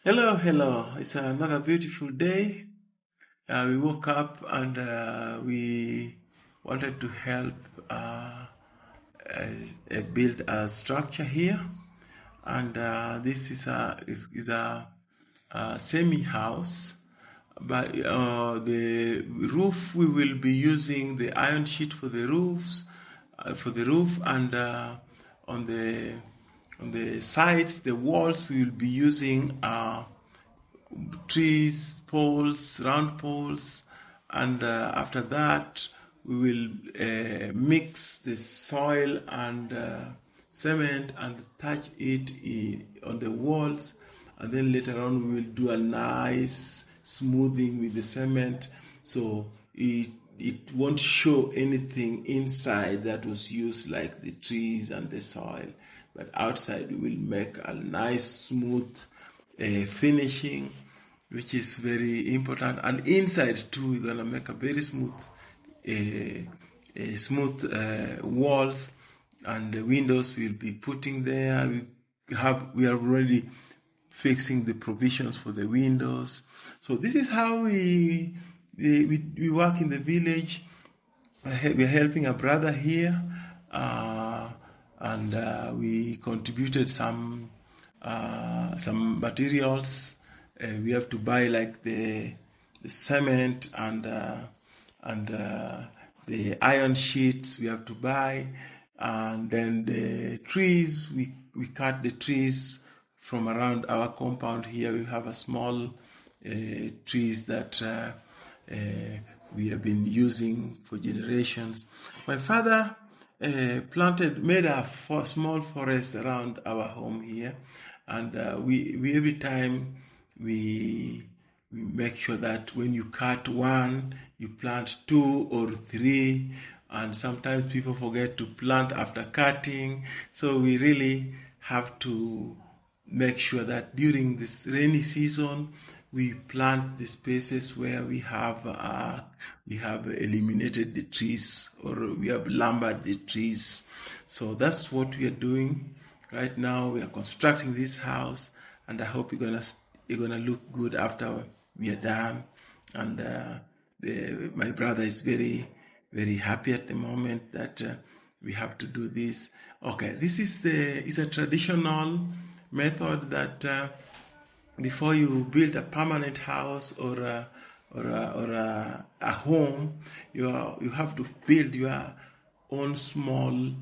Hello, hello. It's another beautiful day. We woke up and we wanted to help build a structure here. And this is a semi house. But the roof, we will be using the iron sheet for the roof, and on the sides, the walls, we will be using trees, poles, round poles, and after that we will mix the soil and cement and touch it on the walls, and then later on we will do a nice smoothing with the cement, so it won't show anything inside that was used, like the trees and the soil, but outside we will make a nice smooth finishing, which is very important. And inside too, we're gonna make a very smooth walls, and the windows we'll be putting there. We are already fixing the provisions for the windows. So this is how we work in the village. We're helping a brother here, and we contributed some materials. We have to buy like the cement and the iron sheets we have to buy, and then the trees, we cut the trees from around our compound here. We have a small trees that we have been using for generations. My father made a small forest around our home here, and we every time we make sure that when you cut one, you plant two or three, and sometimes people forget to plant after cutting. So we really have to make sure that during this rainy season we plant the spaces where we have eliminated the trees, or we have lumbered the trees. So that's what we are doing right now. We are constructing this house, and I hope you're gonna look good after we are done. And my brother is very, very happy at the moment that we have to do this. Okay, this is a traditional method that before you build a permanent house or a home, you have to build your own small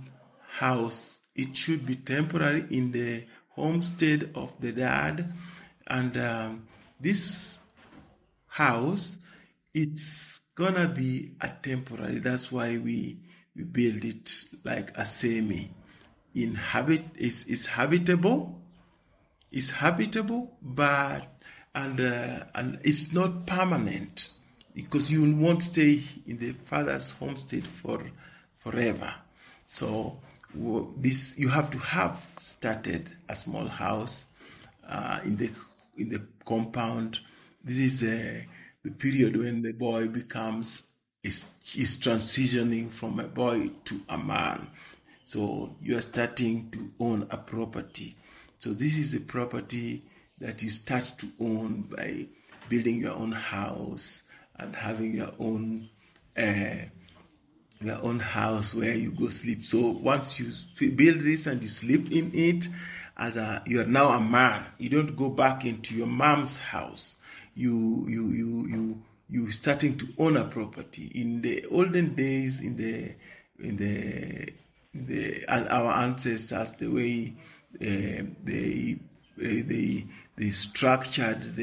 house. It should be temporary in the homestead of the dad, and this house, it's gonna be a temporary. That's why we build it like a semi. It's habitable. It's habitable, but and it's not permanent, because you won't stay in the father's homestead forever. So this, you have to have started a small house in the compound. This is the period when the boy is transitioning from a boy to a man. So you are starting to own a property. So this is a property that you start to own by building your own house and having your own house where you go sleep. So once you build this and you sleep in it, you are now a man. You don't go back into your mom's house. You starting to own a property. In the olden days, and our ancestors, the way they structured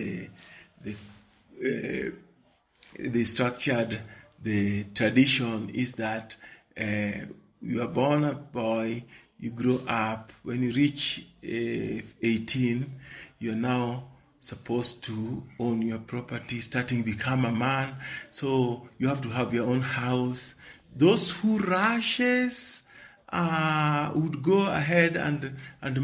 the tradition is that you are born a boy, you grow up. When you reach 18, you're now supposed to own your property, starting become a man. So you have to have your own house. Those who rushes would go ahead and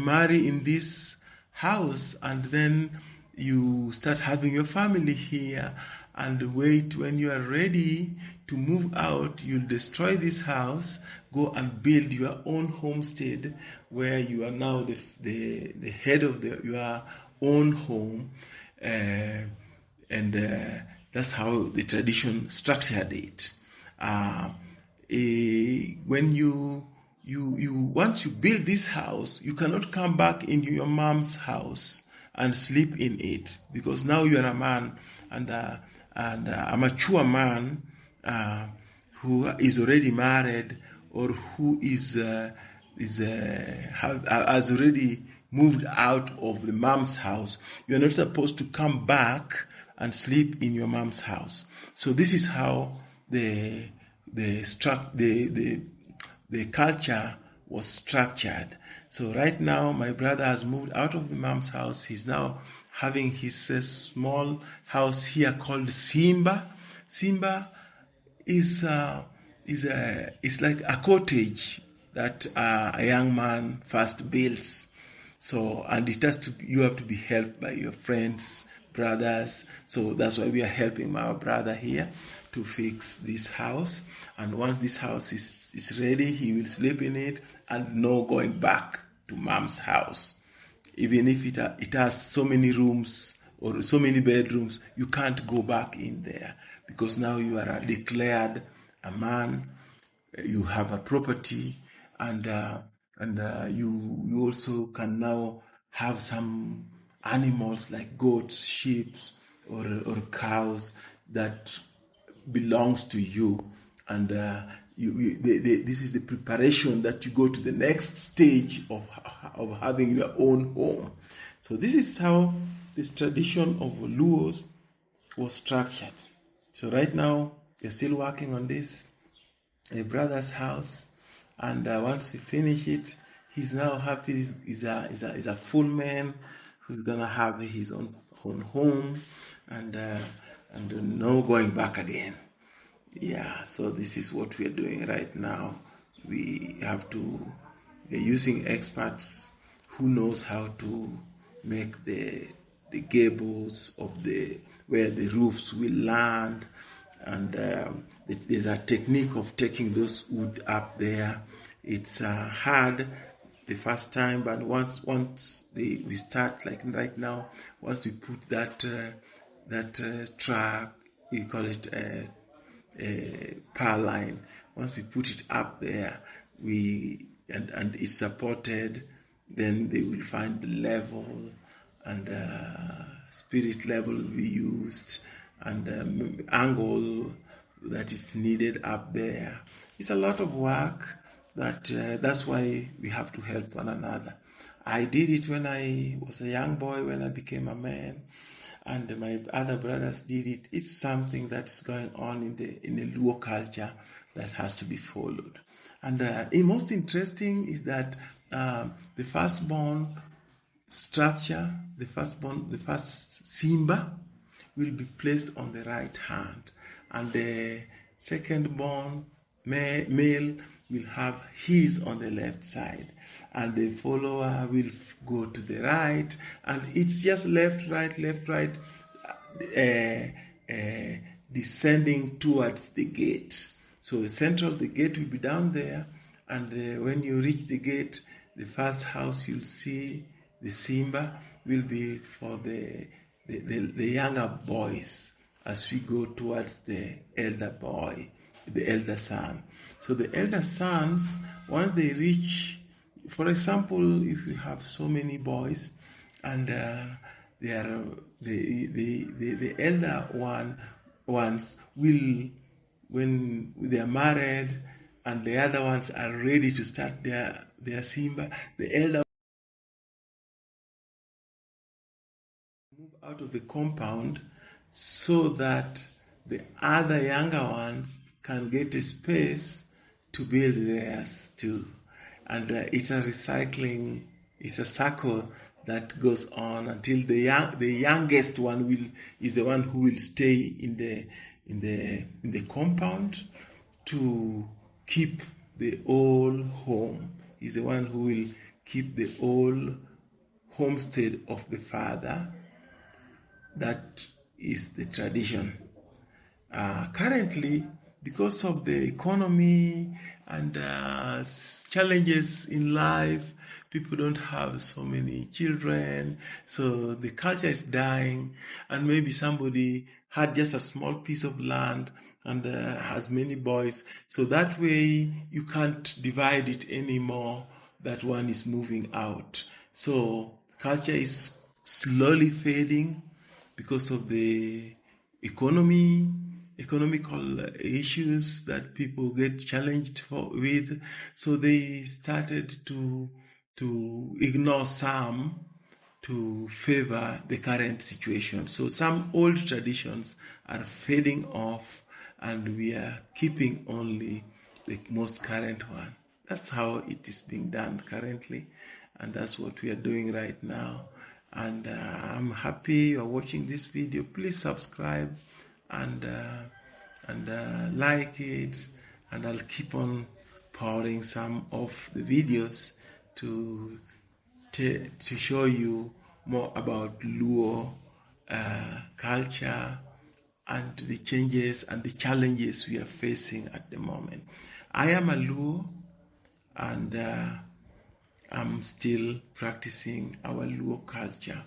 marry in this house, and then you start having your family here, and wait, when you are ready to move out, you'll destroy this house, go and build your own homestead where you are now the head of your own home, and that's how the tradition structured it. When you once you build this house, you cannot come back into your mom's house and sleep in it, because now you are a man, and a mature man who is already married, or who has already moved out of the mom's house. You are not supposed to come back and sleep in your mom's house. So this is how the culture was structured. So right now, my brother has moved out of the mom's house. He's now having his small house here called Siimba. Siimba is like a cottage that a young man first builds. So, and you have to be helped by your friends, brothers. So that's why we are helping our brother here to fix this house. And once this house is ready, he will sleep in it, and no going back to mom's house. Even if it has so many rooms or so many bedrooms, you can't go back in there, because now you are declared a man. You have a property, and you also can now have some animals like goats, sheep, or cows that belongs to you. And this is the preparation that you go to the next stage of having your own home. So this is how this tradition of Luos was structured. So right now we're still working on this, a brother's house, and once we finish it, he's now happy. He's a full man who's gonna have his own home, and no going back again. Yeah, so this is what we are doing right now. We're using experts who knows how to make the gables of where the roofs will land, and there's a technique of taking those wood up there. It's hard the first time, but once we start, like right now, once we put that track, we call it power line. Once we put it up there, and it's supported, then they will find the level, and spirit level will be used, and angle that is needed up there. It's a lot of work. That's why we have to help one another. I did it when I was a young boy, when I became a man, and my other brothers did it. It's something that's going on in the Luo culture that has to be followed. And the most interesting is that the firstborn structure, the first siimba, will be placed on the right hand, and the second-born male will have his on the left side, and the follower will go to the right, and it's just left, right, descending towards the gate. So the center of the gate will be down there, and when you reach the gate, the first house you'll see, the siimba, will be for the younger boys, as we go towards the elder boy, the elder son. So the elder sons, once they reach, for example, if you have so many boys, and they are the elder ones will, when they are married and the other ones are ready to start their siimba, the elder move out of the compound so that the other younger ones can get a space to build theirs too. And it's a recycling, it's a circle that goes on until the youngest one is the one who will stay in the compound to keep the old home. Is the one who will keep the old homestead of the father. That is the tradition. Currently, because of the economy and challenges in life, People don't have so many children, so the culture is dying. And maybe somebody had just a small piece of land and has many boys. So that way you can't divide it anymore. That one is moving out. So culture is slowly fading because of the economical issues that people get challenged with. So they started to ignore some to favor the current situation. So some old traditions are fading off, and we are keeping only the most current one. That's how it is being done currently, and that's what we are doing right now. And I'm happy you are watching this video. Please subscribe and like it, and I'll keep on pouring some of the videos to show you more about Luo culture and the changes and the challenges we are facing at the moment. I am a Luo, and I'm still practicing our Luo culture.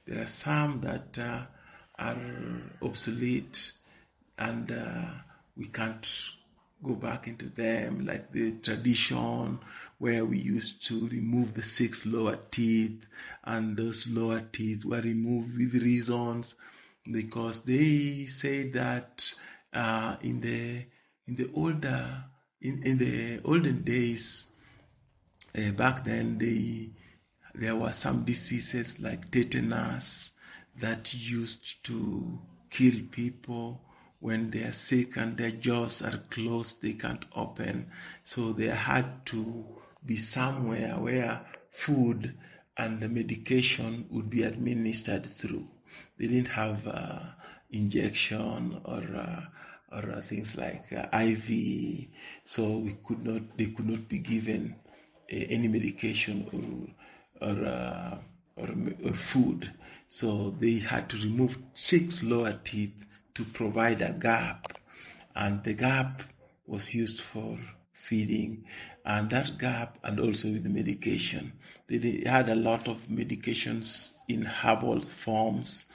There are some that are obsolete, and we can't go back into them, like the tradition where we used to remove the 6 lower teeth, and those lower teeth were removed with reasons, because they say that in the olden days, back then there were some diseases like tetanus that used to kill people when they are sick and their jaws are closed, they can't open. So there had to be somewhere where food and the medication would be administered through. They didn't have injection or things like IV, so they could not be given any medication or food. So they had to remove 6 lower teeth to provide a gap, and the gap was used for feeding, and that gap, and also with the medication. They had a lot of medications in herbal forms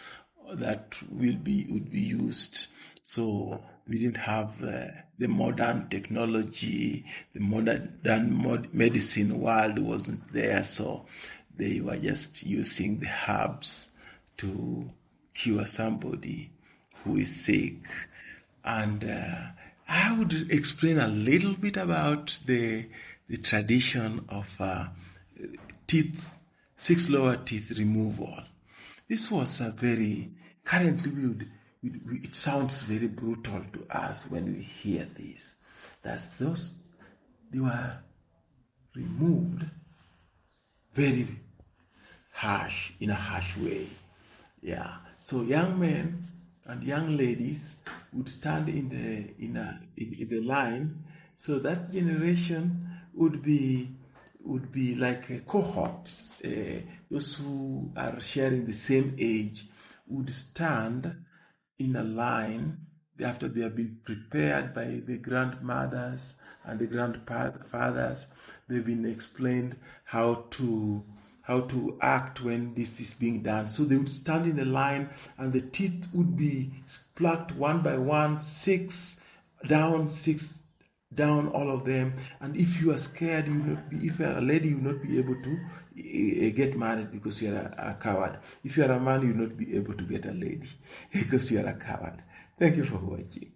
that would be used. So we didn't have the modern technology, the modern medicine world wasn't there. So they were just using the herbs to cure somebody who is sick. And I would explain a little bit about the tradition of teeth, 6 lower teeth removal. This was a very, currently it sounds very brutal to us when we hear this. They were removed very harsh, in a harsh way. Yeah. So young men and young ladies would stand in the line. So that generation would be like cohorts. Those who are sharing the same age would stand in a line after they have been prepared by the grandmothers and the grandfathers. They've been explained how to act when this is being done. So they would stand in the line, and the teeth would be plucked one by one, 6 down, all of them. And if you are scared, if you are a lady, you will not be able to get married because you are a coward. If you are a man, you will not be able to get a lady because you are a coward. Thank you for watching.